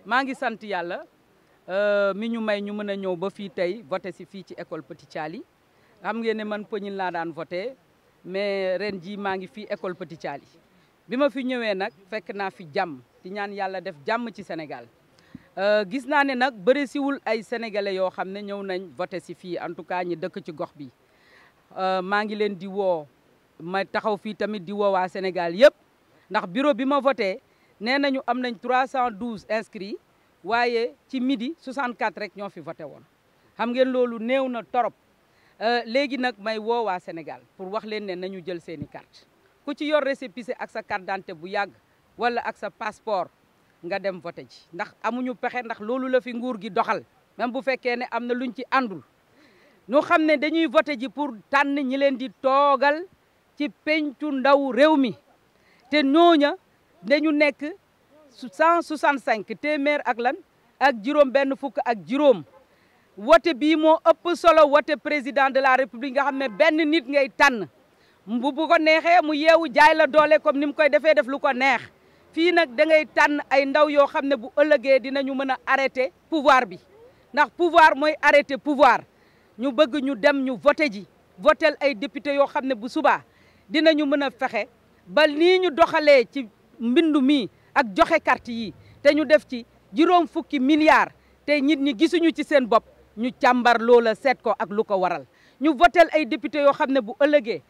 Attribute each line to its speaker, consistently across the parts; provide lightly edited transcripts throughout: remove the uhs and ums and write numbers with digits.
Speaker 1: maa ngi sant yàlla mi ñu may ñu mën a ñëw ba fii tey voté si fii ci école Petit Thialy xam ngeen ne man Pognine laa daan voté mais ren jii maa ngi fii école Petit Thialy bi ma fi ñëwee nag fekk naa fi jàmm di ñaan yàlla def jàmm ci Sénégal gis naa ne nag bëri siwul ay sénégalais yoo xam ne ñëw nañ voté si fii en tout cas ñi dëkk ci gox bi maa ngi leen di woo ma taxaw fii tamit di woo waa Sénégal yëpp ndax bureau bi ma voté nee nañu am nañ 312 inscrits waaye ci midi 64 rek ñoo fi voté woon xam ngeen loolu néew na torop léegi nag may woo waa Sénégal pour wax leen ne nañu jël seeni carte ku ci yor récépissé ak sa carte d'identité bu yàgg wala ak sa passeport nga dem voté ji ndax amuñu pexe ndax loolu la fi nguur gi doxal même bu fekkee ne am na luñ ci àndul ñu xam ne dañuy voté ji pour tànn ñi leen di toogal ci pencu ndaw réew mi te ñooña dañu nekk 165 téeméer ak lan ak juróom benn fukk ak juróom wote bii moo ëpp solo wote président de la république nga xam ne benn nit ngay tànn bu ko neexee mu yeewu jaay la doole comme ni mu koy defee def lu ko neex fii nag da ngay tànn ay ndaw yoo xam ne bu ëllëgee dinañu mën a arrêté pouvoir bi ndax pouvoir mooy arrêté pouvoir ñu bëgg ñu dem ñu voté ji votel ay député yoo xam ne bu subaa dinañu mën a fexe ba nii ñu doxalee ci mbindu mi ak joxe carte yi te ñu def ci juróom fukki milliards te nit ñi gisuñu ci seen bopp ñu càmbar loola seet ko ak lu ko waral ñu votel ay député yoo xam ne bu ëllëgee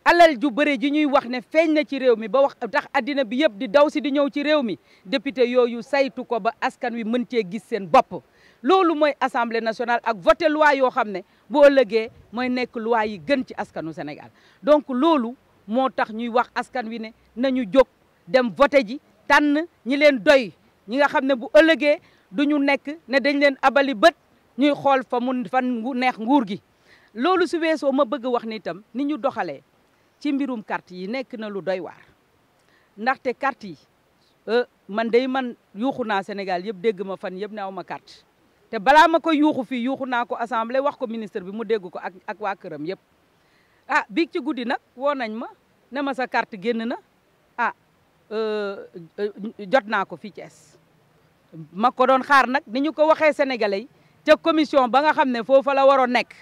Speaker 1: alal ju bëre ji ñuy wax ne feeñ na ci réew mi ba wax tax addina bi yëpp di daw si di ñëw ci réew mi député yooyu saytu ko ba askan wi mën cee gis seen bopp loolu mooy assemblée nationale ak voté loi yoo xam ne bu ëllëgee mooy nekk loi yi gën ci askanu Sénégal donc loolu moo tax ñuy wax askan wi ne nañu jóg dem voté ji tànn ñi leen doy ñi nga xam ne bu ëllëgee duñu nekk ne dañ leen abali bët ñuy xool fan neex nguur gi loolu su weesoo ma bëgg wax ni itam ni ñu doxalee ci mbirum carte yi nekk na lu doy waar ndaxte carte yi man yuuxu naa Sénégal yëpp dégg ma fan yëpp ne aw ma carte te balaa ma ko yuuxu fii yuuxu naa ko assemblée wax ko ministre bi mu dégg ko ak waa këram yëpp biig ci guddi nag woo nañ ma ne ma sa carte génn na jot naa ko fii Thiès ma ko doon xaar nag ni ñu ko waxee sénégalais yi ca commission ba nga xam ne foofa la waroon nekk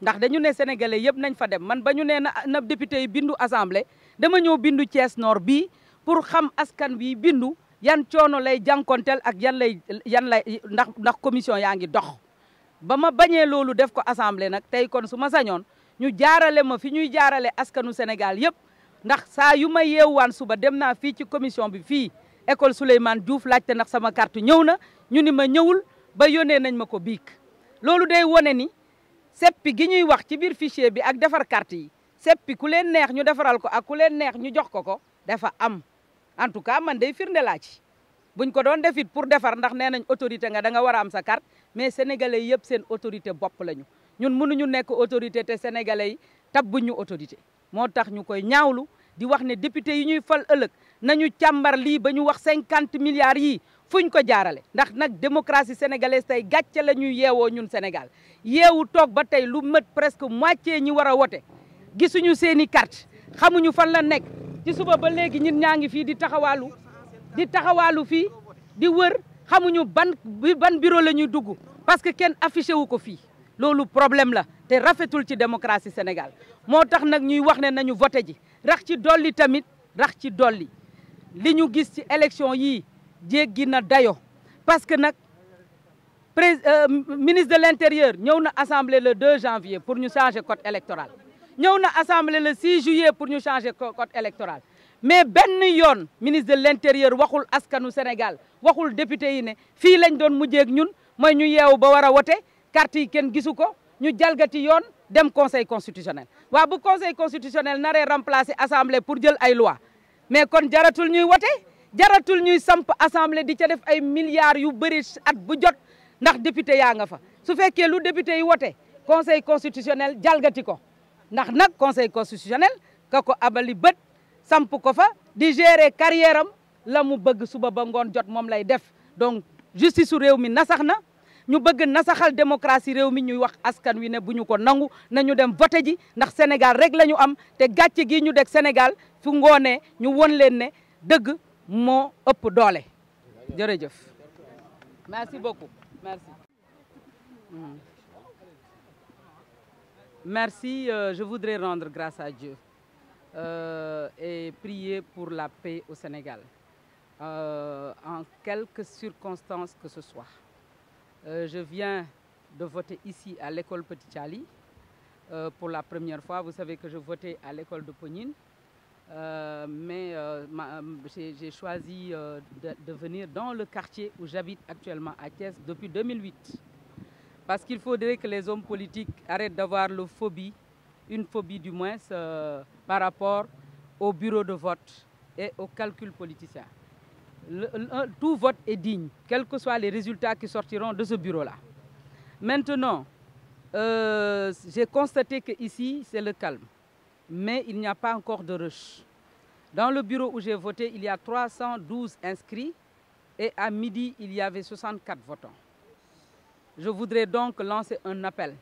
Speaker 1: ndax dañu ne sénégalais yëpp nañ fa dem man ba ñu ne na député yi bindu assemblée dama ñëw bindu Thiès Nord bii pour xam askan wi bindu yan coono lay jànkonteel ak yan lay ndax commission yaa ngi dox ba ma bañee loolu def ko assemblée nag tey kon su ma sañoon ñu jaarale ma fi ñuy jaarale askanu Sénégal yëpp ndax saa yu ma yeewuwaan suba dem naa fii ci commission bi fii école Souleymane Diouf laajte ndax sama carte ñëw na ñu ni ma ñëwul ba yónnee nañ ma ko biig loolu day wone ni seppi gi ñuy wax ci biir fichier bi ak defar carte yi seppi ku leen neex ñu defaral ko ak ku leen neex ñu jox ko dafa am en tout cas man day firnde laa ci buñ ko doon defit pour defar ndax nee nañ autorité nga da nga war a am sa carte mais sénégalais yëpp seen autorité bopp lañu ñun mënuñu nekk autorité te sénégalais yi tabbuñu autorité moo tax ñu koy ñaawlu di wax ne député yi ñuy fal ëllëg nañu càmbar lii ba ñu wax 50 milliards yi fuñ ko jaarale ndax nag démocratie sénégalaise tey gàcce la ñuy yeewoo ñun Sénégal yeewu toog ba tey lu mat presque moitié ñi war a wote gisuñu seeni carte xamuñu fan la nekk ci suba ba léegi ñun ñaa ngi fii di taxawaalu fii di wër xamuñu ban bureau la ñuy dugg parce que kenn affiché wu ko fii loolu problème la te rafetul ci démocratie Sénégal moo tax nag ñuy wax ne nañu voté ji rax ci dolli tamit li ñu gis ci élection yii jéggi na dayo parce que nag ministre de l'intérieur ñëw na assemblée le 2 janvier pour ñu changer code électoral ñëw na assemblée le 6 juillet pour ñu changer code électoral mais benn yoon ministre de l'intérieur waxul askanu Sénégal waxul député yi ne fii lañ doon mujjeeg ñun mooy ñu yeewu ba war a wote carte yi kenn gisu ko ñu jalgati yoon dem conseil constitutionnel waaw bu conseil constitutionnel naree remplacer assemblée pour jël ay loi mais kon jaratul ñuy wote jaratul ñuy samp assemblée di ca def ay milliards yu bëri at bu jot ndax député yaa nga fa su fekkee lu député yi wote conseil constitutionnel jalgati ko ndax nag conseil constitutionnel ka ko abali bët samp ko fa di gérer carrière am la mu bëgg suba ba ngoon jot moom lay def donc justice su réew mi nasax na ñu bëgg nasaxal démocratie réew mi ñuy wax askan wi ne bu ñu ko nangu nañu dem voté ji ndax Sénégal rek la ñu am te gàcce gi ñu deg Sénégal fu ngoonee ñu won leen ne dëgg moo ëpp doole jërëjëf Merci beaucoup. Merci. Merci. Je voudrais rendre grâce à Dieu et prier pour la paix au Sénégal, en quelques circonstances que ce soit. Je viens de voter ici à l'école Petit Thiali pour la première fois. Vous savez que je votais à l'école de Pognine, mais j'ai choisi de venir dans le quartier où j'habite actuellement à Thiès depuis 2008. Parce qu'il faudrait que les hommes politiques arrêtent d'avoir une phobie du moins, par rapport au bureau de vote et au calcul politicien. Tout vote est digne, quels que soient les résultats qui sortiront de ce bureau-là. Maintenant, j'ai constaté qu'ici, c'est le calme, mais il n'y a pas encore de rush. Dans le bureau où j'ai voté, il y a 312 inscrits et à midi, il y avait 64 votants. Je voudrais donc lancer un appel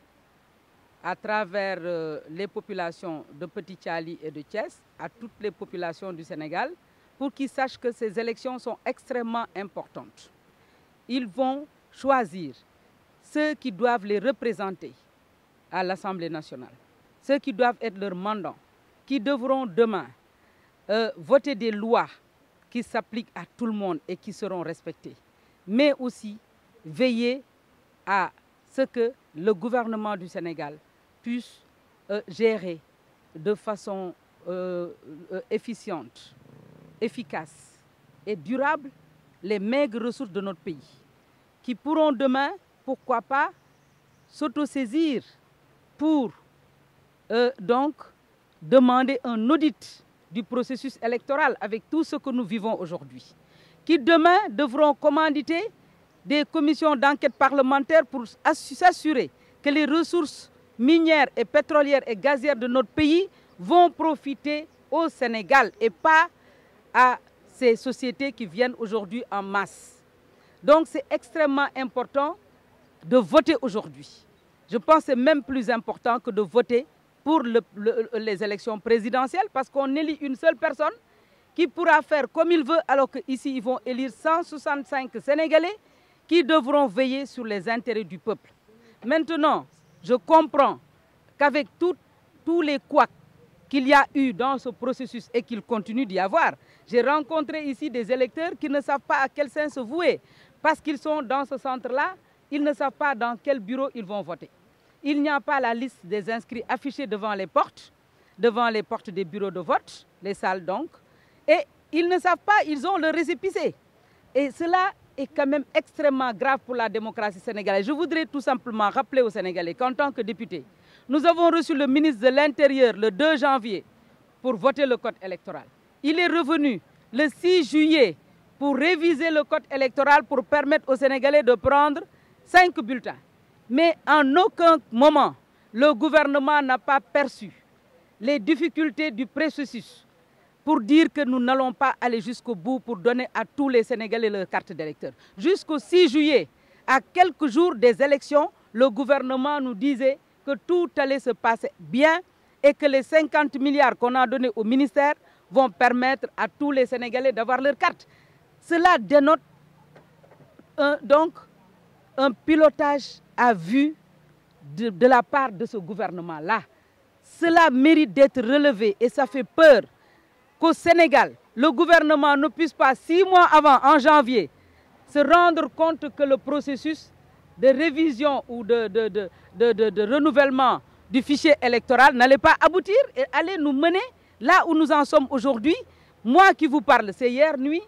Speaker 1: à travers les populations de Petit Thiali et de Thiès, à toutes les populations du Sénégal, pour qu'ils sachent que ces élections sont extrêmement importantes. Ils vont choisir ceux qui doivent les représenter à l'Assemblée nationale, ceux qui doivent être leurs mandants, qui devront demain voter des lois qui s'appliquent à tout le monde et qui seront respectées, mais aussi veiller à ce que le gouvernement du Sénégal puisse gérer de façon efficiente, efficace et durable les maigres ressources de notre pays, qui pourront demain, pourquoi pas, s'autosaisir pour donc demander un audit du processus électoral avec tout ce que nous vivons aujourd'hui, qui demain devront commanditer des commissions d'enquête parlementaire pour s'assurer que les ressources minières et pétrolières et gazières de notre pays vont profiter au Sénégal et pas à ces sociétés qui viennent aujourd'hui en masse. Donc c'est extrêmement important de voter aujourd'hui. Je pense que c'est même plus important que de voter pour les élections présidentielles, parce qu'on élit une seule personne qui pourra faire comme il veut, alors qu'ici ils vont élire 165 Sénégalais qui devront veiller sur les intérêts du peuple. Maintenant, je comprends qu'avec tous les couacs qu'il y a eu dans ce processus et qu'il continue d'y avoir, j'ai rencontré ici des électeurs qui ne savent pas à quel sein se vouer, parce qu'ils sont dans ce centre-là, ils ne savent pas dans quel bureau ils vont voter. Il n'y a pas la liste des inscrits affichée devant les portes des bureaux de vote, les salles donc, et ils ne savent pas, ils ont le récépissé. Et cela est quand même extrêmement grave pour la démocratie sénégalaise. Je voudrais tout simplement rappeler aux Sénégalais qu'en tant que député, nous avons reçu le ministre de l'Intérieur le 2 janvier pour voter le code électoral. Il est revenu le 6 juillet pour réviser le code électoral pour permettre aux Sénégalais de prendre 5 bulletins. Mais en aucun moment, le gouvernement n'a pas perçu les difficultés du processus pour dire que nous n'allons pas aller jusqu'au bout pour donner à tous les Sénégalais leur carte d'électeur. Jusqu'au 6 juillet, à quelques jours des élections, le gouvernement nous disait que tout allait se passer bien et que les 50 milliards qu'on a donnés au ministère vont permettre à tous les Sénégalais d'avoir leur carte. Cela dénote donc un pilotage à vue de la part de ce gouvernement-là. Cela mérite d'être relevé et ça fait peur qu'au Sénégal, le gouvernement ne puisse pas 6 mois avant, en janvier, se rendre compte que le processus de révision ou de renouvellement du fichier électoral n'allait pas aboutir et allait nous mener là où nous en sommes aujourd'hui. Moi qui vous parle, c'est hier nuit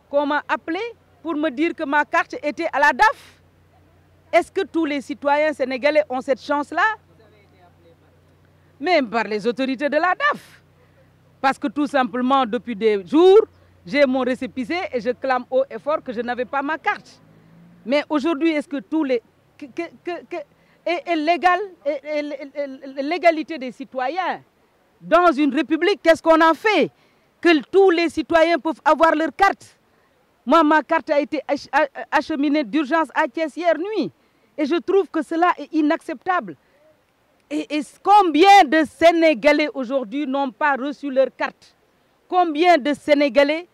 Speaker 1: qu'on m'a appelé pour me dire que ma carte était à la DAF. Est-ce que tous les citoyens sénégalais ont cette chance-là? Même par les autorités de la DAF. Parce que tout simplement, depuis des jours, j'ai mon récépissé et je clame haut et fort que je n'avais pas ma carte. Mais aujourd'hui, est-ce que tous les... l'égalité des citoyens dans une république, qu'est-ce qu'on en fait? Que tous les citoyens peuvent avoir leur carte. Moi, ma carte a été acheminée d'urgence à Thiès hier nuit. Et je trouve que cela est inacceptable. Et combien de Sénégalais aujourd'hui n'ont pas reçu leur carte? Combien de Sénégalais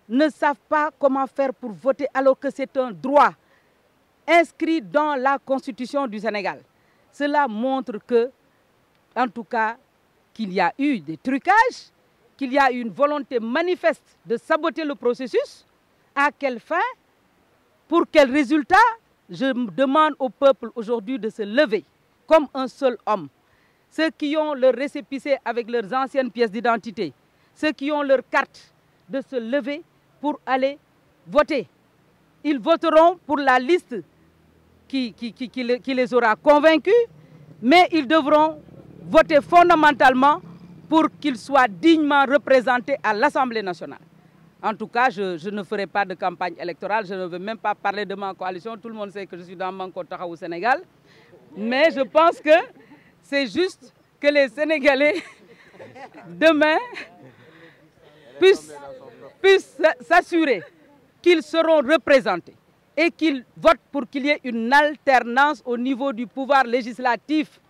Speaker 1: ne savent pas comment faire pour voter alors que c'est un droit inscrit dans la Constitution du Sénégal. Cela montre que, en tout cas, qu'il y a eu des trucages, qu'il y a eu une volonté manifeste de saboter le processus. À quelle fin? Pour quel résultat? Je demande au peuple aujourd'hui de se lever comme un seul homme. Ceux qui ont leur récépissé avec leurs anciennes pièces d'identité, ceux qui ont leur carte, de se lever pour aller voter. Ils voteront pour la liste qui les aura convaincus, mais ils devront voter fondamentalement pour qu'ils soient dignement représentés à l'Assemblée nationale. En tout cas, je ne ferai pas de campagne électorale, je ne veux même pas parler de ma coalition. Tout le monde sait que je suis dans Manko Taxawu au Sénégal. Mais je pense que c'est juste que les Sénégalais, demain, puissent s'assurer qu'ils seront représentés et qu'ils votent pour qu'il y ait une alternance au niveau du pouvoir législatif.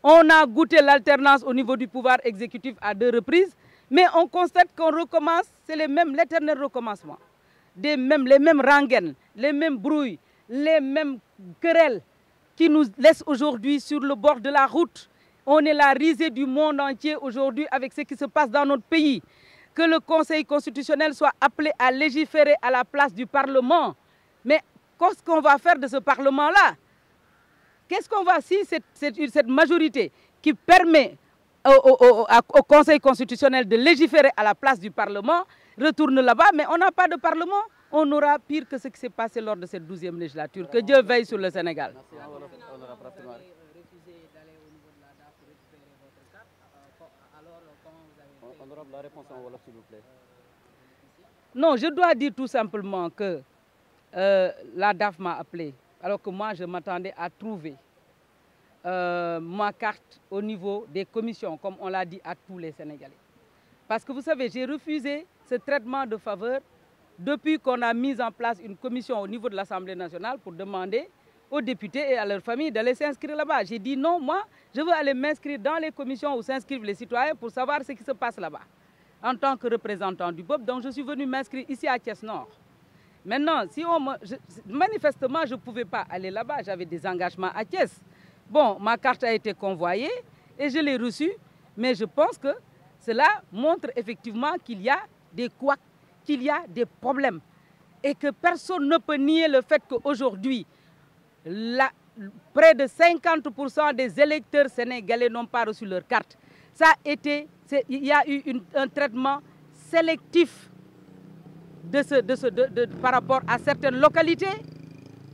Speaker 1: On a goûté l'alternance au niveau du pouvoir exécutif à 2 reprises, mais on constate qu'on recommence, c'est l'éternel recommencement. Les mêmes rengaines, les mêmes brouilles, les mêmes querelles qui nous laissent aujourd'hui sur le bord de la route. On est la risée du monde entier aujourd'hui avec ce qui se passe dans notre pays. Que le Conseil constitutionnel soit appelé à légiférer à la place du Parlement. Mais qu'est-ce qu'on va faire de ce Parlement-là? Qu'est-ce qu'on va, si cette majorité qui permet au Conseil constitutionnel de légiférer à la place du Parlement retourne là-bas, mais on n'a pas de Parlement, on aura pire que ce qui s'est passé lors de cette 12e législature. Que Dieu veille sur le Sénégal.
Speaker 2: La réponse en Wolof, s'il vous plaît.
Speaker 1: Non, je dois dire tout simplement que la DAF m'a appelé, alors que moi je m'attendais à trouver ma carte au niveau des commissions, comme on l'a dit à tous les Sénégalais. Parce que vous savez, j'ai refusé ce traitement de faveur depuis qu'on a mis en place une commission au niveau de l'Assemblée nationale pour demander aux députés et à leurs familles d'aller s'inscrire là-bas. J'ai dit non, moi, je veux aller m'inscrire dans les commissions où s'inscrivent les citoyens pour savoir ce qui se passe là-bas, en tant que représentant du peuple. Donc, je suis venu m'inscrire ici à Thiès-Nord. Maintenant, manifestement, je ne pouvais pas aller là-bas. J'avais des engagements à Thiès. Bon, ma carte a été convoyée et je l'ai reçue. Mais je pense que cela montre effectivement qu'il y a des couacs, qu'il y a des problèmes. Et que personne ne peut nier le fait qu'aujourd'hui, près de 50% des électeurs sénégalais n'ont pas reçu leur carte. Il y a eu un traitement sélectif par rapport à certaines localités.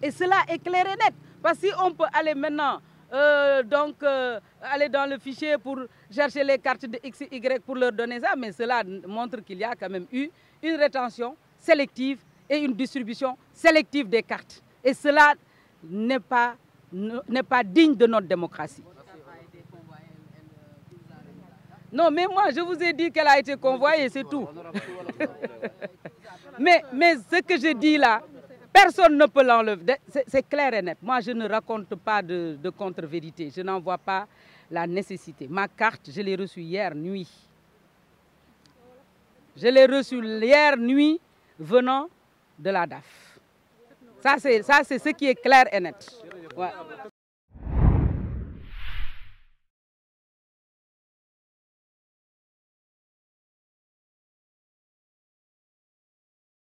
Speaker 1: Et cela est clair et net. Parce que si on peut aller maintenant, aller dans le fichier pour chercher les cartes de X, Y pour leur donner ça, mais cela montre qu'il y a quand même eu une rétention sélective et une distribution sélective des cartes. Et cela n'est pas digne de notre démocratie. Non, mais moi, je vous ai dit qu'elle a été convoyée, c'est tout. mais ce que je dis là, personne ne peut l'enlever. C'est clair et net. Moi, je ne raconte pas de contre-vérité. Je n'en vois pas la nécessité. Ma carte, je l'ai reçue hier nuit. Je l'ai reçue hier nuit venant de la DAF. Ça, c'est ce qui est clair et net. Ouais.